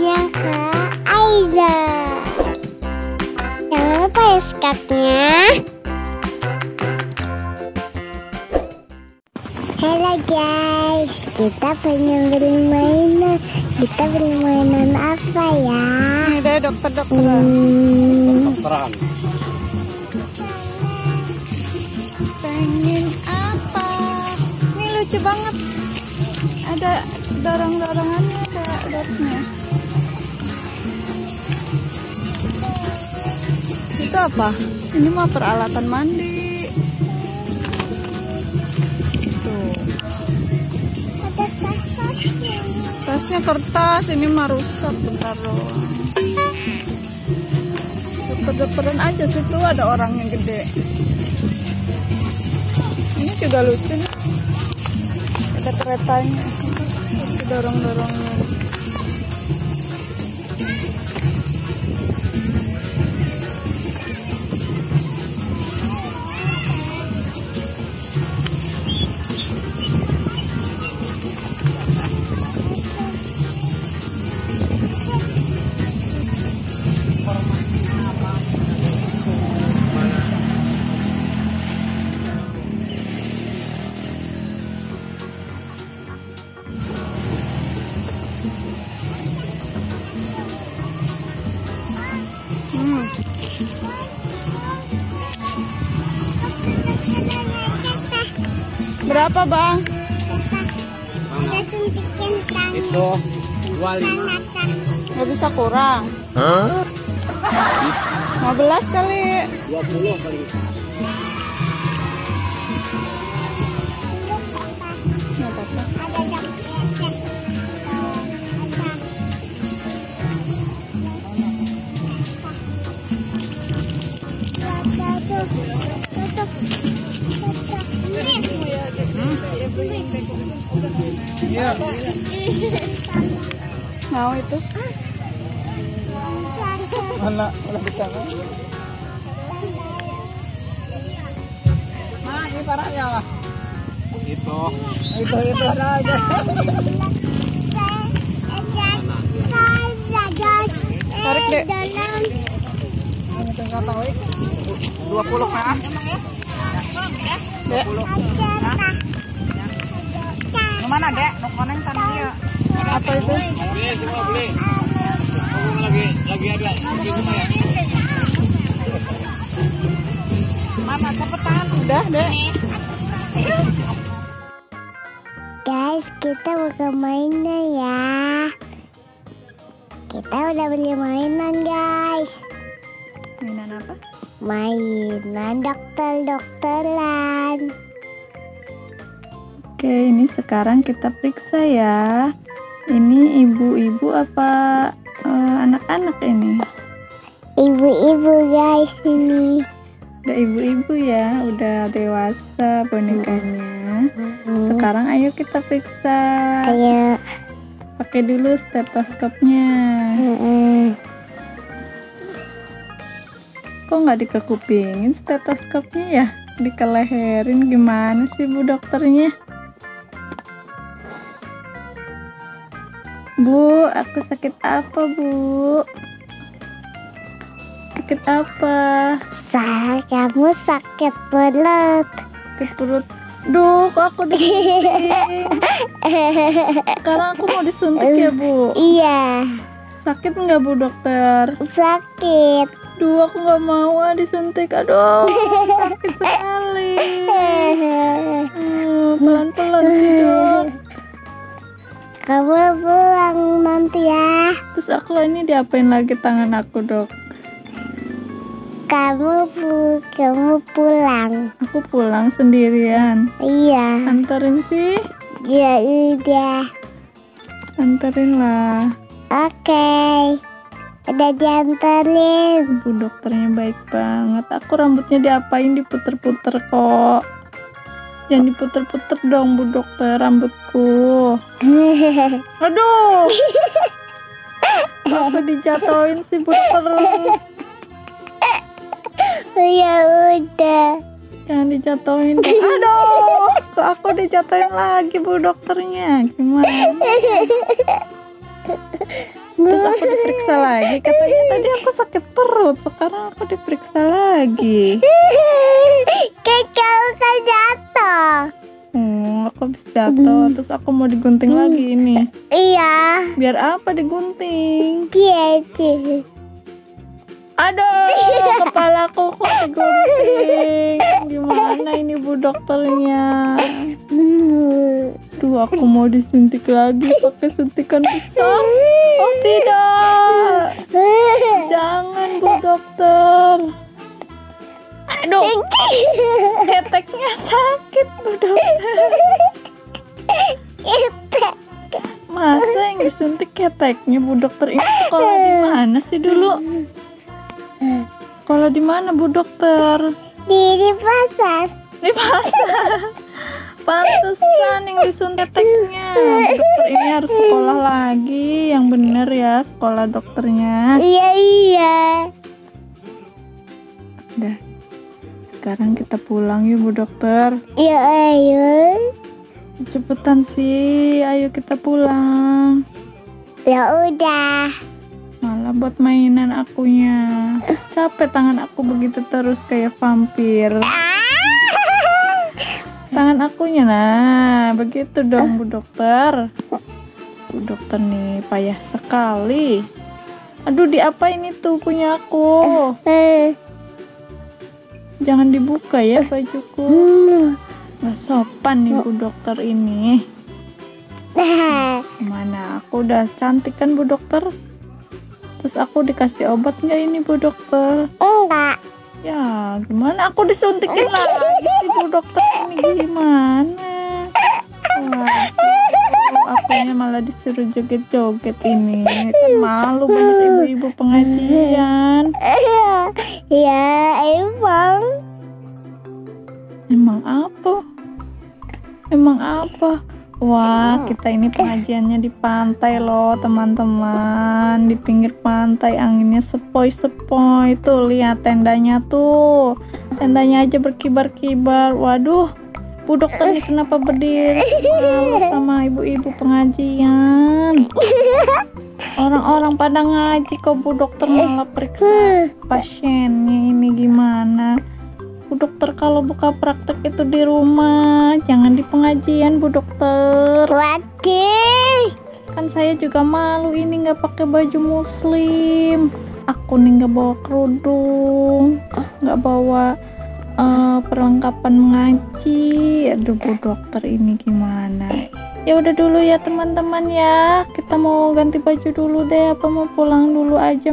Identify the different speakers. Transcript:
Speaker 1: videonya ke Aiza. Jangan lupa ya subscribe-nya. Halo guys, kita pengen beli mainan. Kita beli mainan apa ya?
Speaker 2: Ini deh dokter-dokteran.
Speaker 3: Dokteran.
Speaker 2: Pengen apa? Ini lucu banget. Ada dorong-dorongannya, ada dotnya. Itu apa? Ini mah peralatan mandi. Tuh.
Speaker 1: Ada tas-tasnya.
Speaker 2: Tasnya kertas, ini mah rusak bentar doang. Dokter-dokteran aja, situ ada orang yang gede. Ini juga lucu nih. Ada keretanya, terus dorong-dorongnya. Berapa bang?
Speaker 1: Ada suntikin tangan.
Speaker 3: Itu 25.
Speaker 2: Nggak bisa kurang.
Speaker 3: Hah? Bisa.
Speaker 2: 15 kali.
Speaker 3: 20 kali.
Speaker 2: Nggak apa-apa.
Speaker 1: Ada jaket.
Speaker 3: Iya.
Speaker 2: Mau itu?
Speaker 3: Mana? Udah kita.
Speaker 2: Nah, ini parahnya lah.
Speaker 3: Itu
Speaker 2: Ada aja. Tarik, Dek.
Speaker 1: Dalam
Speaker 3: 20 kan?
Speaker 2: Dek,
Speaker 3: Kemana, Dek? Nuk koneng tanahnya.
Speaker 2: apa itu?
Speaker 3: Beli, semua beli. Lagi ada di rumah ya.
Speaker 2: Mana cepetan? Udah, Dek.
Speaker 1: guys, kita buka mainan ya. Kita udah beli mainan guys.
Speaker 2: Mainan apa?
Speaker 1: Mainan dokter-dokteran.
Speaker 2: Oke, ini sekarang kita periksa ya. Ini ibu-ibu apa anak-anak ini?
Speaker 1: Ibu-ibu guys ini.
Speaker 2: Udah ibu-ibu ya, udah dewasa bonekanya. Sekarang ayo kita periksa.
Speaker 1: Kayak
Speaker 2: Pakai dulu stetoskopnya. Kok nggak dikekupingin stetoskopnya ya? Dikeleherin gimana sih bu dokternya? Bu, aku sakit apa bu? Sakit apa?
Speaker 1: kamu sakit perut.
Speaker 2: Sakit perut. Duh, kok aku disuntik? Sekarang aku mau disuntik ya bu?
Speaker 1: Iya,
Speaker 2: Sakit nggak bu dokter?
Speaker 1: sakit.
Speaker 2: Duh, aku nggak mau disuntik. Aduh, sakit sekali. Pelan-pelan sih dok.
Speaker 1: Kamu pulang nanti ya.
Speaker 2: Terus aku ini diapain lagi tangan aku dok?
Speaker 1: Kamu pulang.
Speaker 2: Aku pulang sendirian.
Speaker 1: Iya.
Speaker 2: Anterin sih?
Speaker 1: Ya udah.
Speaker 2: Anterin lah.
Speaker 1: Oke. Udah dianterin.
Speaker 2: Bu dokternya baik banget. Aku rambutnya diapain, diputer-puter kok. Jangan diputer-puter dong bu dokter rambutku. Aduh. Aku dijatuhin sih bu dokter.
Speaker 1: Ya udah.
Speaker 2: Jangan dijatuhin. Aduh, kok aku dijatuhin lagi bu dokternya. Gimana? Terus aku diperiksa lagi, katanya tadi aku sakit perut, sekarang aku diperiksa lagi.
Speaker 1: Kecil kan jatuh.
Speaker 2: Aku habis jatuh, terus aku mau digunting lagi ini.
Speaker 1: Iya.
Speaker 2: Biar apa digunting?
Speaker 1: Gitu.
Speaker 2: Aduh, kepalaku kok digunting. Gimana ini Bu dokternya? Duh, aku mau disuntik lagi pakai suntikan pisau. Oh tidak, jangan Bu dokter. Aduh, keteknya sakit Bu dokter. Masa yang disuntik keteknya Bu dokter? Ini sekolah di mana sih dulu? Sekolah di mana Bu dokter?
Speaker 1: Di pasar.
Speaker 2: Di pasar. Pantesan yang disuntik keteknya. Bu dokter ini harus sekolah lagi, yang bener ya sekolah dokternya.
Speaker 1: Iya.
Speaker 2: Udah, sekarang kita pulang yuk Bu dokter.
Speaker 1: Iya, ayo.
Speaker 2: Cepetan sih, ayo kita pulang.
Speaker 1: Ya udah.
Speaker 2: Malah buat mainan akunya. Capek tangan aku begitu terus kayak vampir. Tangan akunya, nah begitu dong Bu dokter. Bu dokter nih payah sekali. Aduh, diapain itu punya aku? Jangan dibuka ya bajuku. Gak sopan nih Bu dokter ini. Mana aku udah cantik kan Bu dokter? Terus aku dikasih obat nggak ini Bu dokter?
Speaker 1: Enggak.
Speaker 2: Ya gimana aku disuntikin lagi sih Bu dokter, ini gimana? Waduh, akunya malah disuruh joget-joget ini. Kan malu banyak ibu-ibu pengajian.
Speaker 1: Ya emang.
Speaker 2: Emang apa? Emang apa? Wah, kita ini pengajiannya di pantai loh teman-teman. Di pinggir pantai, anginnya sepoi-sepoi. Tuh lihat tendanya tuh. Tendanya aja berkibar-kibar. Waduh, Bu dokter nih kenapa berdiri malu sama ibu-ibu pengajian? Orang-orang pada ngaji kok Bu dokter malah periksa pasiennya, ini gimana? Bu dokter kalau buka praktek itu di rumah, jangan di pengajian Bu dokter.
Speaker 1: Waduh.
Speaker 2: Kan saya juga malu ini nggak pakai baju muslim. Aku nih nggak bawa kerudung, nggak bawa perlengkapan mengaji. Aduh Bu dokter ini gimana? Ya udah dulu ya teman-teman ya. Kita mau ganti baju dulu deh, apa mau pulang dulu aja